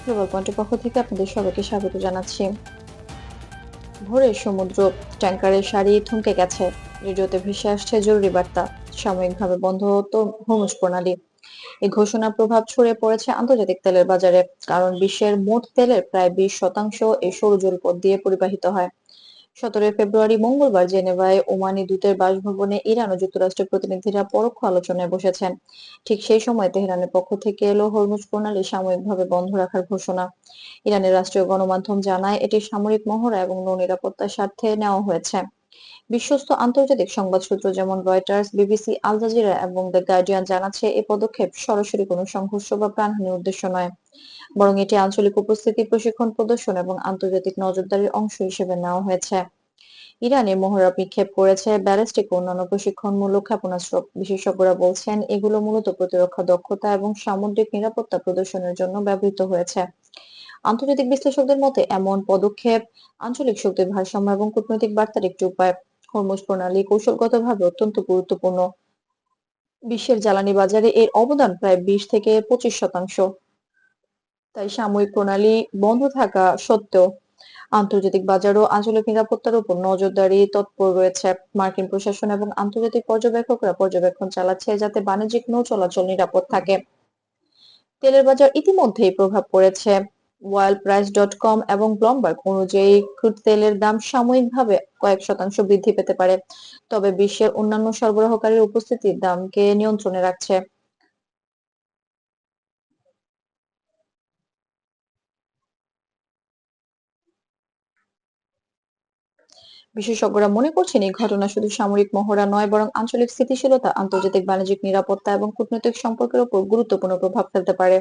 Global পয়েন্টের পক্ষ থেকে আপনাদের সবাইকে স্বাগত জানাচ্ছি। ভোরের সমুদ্র, ট্যাঙ্কারের সারি থমকে গেছে, রেডিওতে ভেসে আসছে জরুরি বার্তা, সাময়িকভাবে বন্ধ হতো হরমুজ প্রণালী। এই ঘোষণার প্রভাব ছড়িয়ে পড়েছে আন্তর্জাতিক তেলের বাজারে, কারণ বিশ্বের মোট তেলের প্রায় 20% এই সরু জলপথ দিয়ে পরিবাহিত হয়। 17 ফেব্রুয়ারি মঙ্গলবার জেনেভায় ওমানি দূতের বাসভবনে ইরান ও যুক্তরাষ্ট্রের প্রতিনিধিরা পরোক্ষ আলোচনায় বসেছেন। ঠিক সেই সময় তেহরানের পক্ষ থেকে এলো হরমুজ প্রণালী সাময়িকভাবে বন্ধ রাখার ঘোষণা। ইরানের রাষ্ট্রীয় গণমাধ্যম জানায় এটি সামরিক মহড়া এবং নৌ নিরাপত্তার স্বার্থে নেওয়া হয়েছে। বিশ্বস্ত আন্তর্জাতিক সংবাদ সূত্র যেমন রয়টার্স, বিবিসি, আল জাজিরা এবং দ্য গার্ডিয়ান জানাচ্ছে এই পদক্ষেপ সরাসরি কোনো সংঘর্ষ বা প্রাণহানির উদ্দেশ্য নয়, বরং এটি আঞ্চলিক উপস্থিতি, প্রশিক্ষণ প্রদর্শন এবং আন্তর্জাতিক নজরদারির অংশ হিসেবে নেওয়া হয়েছে। ইরানে মহড়া নিক্ষেপ করেছে ব্যালিস্টিক ও অন্যান্য প্রশিক্ষণমূলক ক্ষেপণাস্ত্র। বিশেষজ্ঞরা বলছেন এগুলো মূলত প্রতিরক্ষা দক্ষতা এবং সামুদ্রিক নিরাপত্তা প্রদর্শনের জন্য ব্যবহৃত হয়েছে। আন্তর্জাতিক বিশ্লেষকদের মতে এমন পদক্ষেপ আঞ্চলিক শক্তির ভারসাম্য এবং কূটনৈতিক বার্তার একটি উপায়। হরমুজ প্রণালী কৌশলগতভাবে অত্যন্ত গুরুত্বপূর্ণ। বিশ্বের জ্বালানি বাজারে এর অবদান প্রায় 20 থেকে 25%। তাই সাময়িক প্রণালী বন্ধ থাকা সত্ত্বেও আন্তর্জাতিক বাজার ও আঞ্চলিক নিরাপত্তার উপর নজরদারি তৎপর রয়েছে। মার্কিন প্রশাসন এবং আন্তর্জাতিক পর্যবেক্ষকরা পর্যবেক্ষণ চালাচ্ছে যাতে বাণিজ্যিক নৌ চলাচল নিরাপদ থাকে। তেলের বাজার ইতিমধ্যেই প্রভাব পড়েছে। ওয়াইলপ্রাইস.কম এবং ব্লুমবার্গ অনুযায়ী ক্রুড তেলের দাম সাময়িকভাবে কয়েক শতাংশ বৃদ্ধি পেতে পারে, তবে বিশ্বের অন্যান্য সরবরাহকারীর উপস্থিতি দামকে নিয়ন্ত্রণে রাখছে। বিশেষজ্ঞরা মনে করছেন এই ঘটনা শুধু সামরিক মহড়া নয়, বরং আঞ্চলিক স্থিতিশীলতা, আন্তর্জাতিক বাণিজ্যিক নিরাপত্তা এবং কূটনৈতিক সম্পর্কের উপর গুরুত্বপূর্ণ প্রভাব ফেলতে পারে।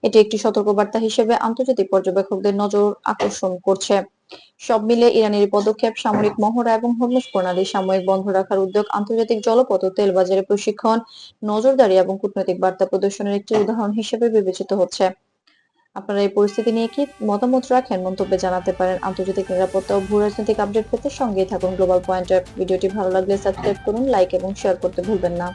এটি একটি সতর্কবার্তা হিসেবে আন্তর্জাতিক পর্যবেক্ষকদের নজর আকর্ষণ করছে। সব মিলে ইরানের এই পদক্ষেপ, সামরিক মহড়া এবং হরমুজ প্রণালী সাময়িক বন্ধ রাখার উদ্যোগ, আন্তর্জাতিক জলপথ ও তেল বাজারে প্রশিক্ষণ, নজরদারি এবং কূটনৈতিক বার্তা প্রদর্শনের একটি উদাহরণ হিসেবে বিবেচিত হচ্ছে। আপনারা এই পরিস্থিতি নিয়ে কি মতামত রাখেন? মন্তব্যে জানাতে পারেন। আন্তর্জাতিক নিরাপত্তা ও ভূরাজনৈতিক আপডেট পেতে সঙ্গেই থাকুন গ্লোবাল পয়েন্টের। ভিডিওটি ভালো লাগলে সাবস্ক্রাইব করুন, লাইক এবং শেয়ার করতে ভুলবেন না।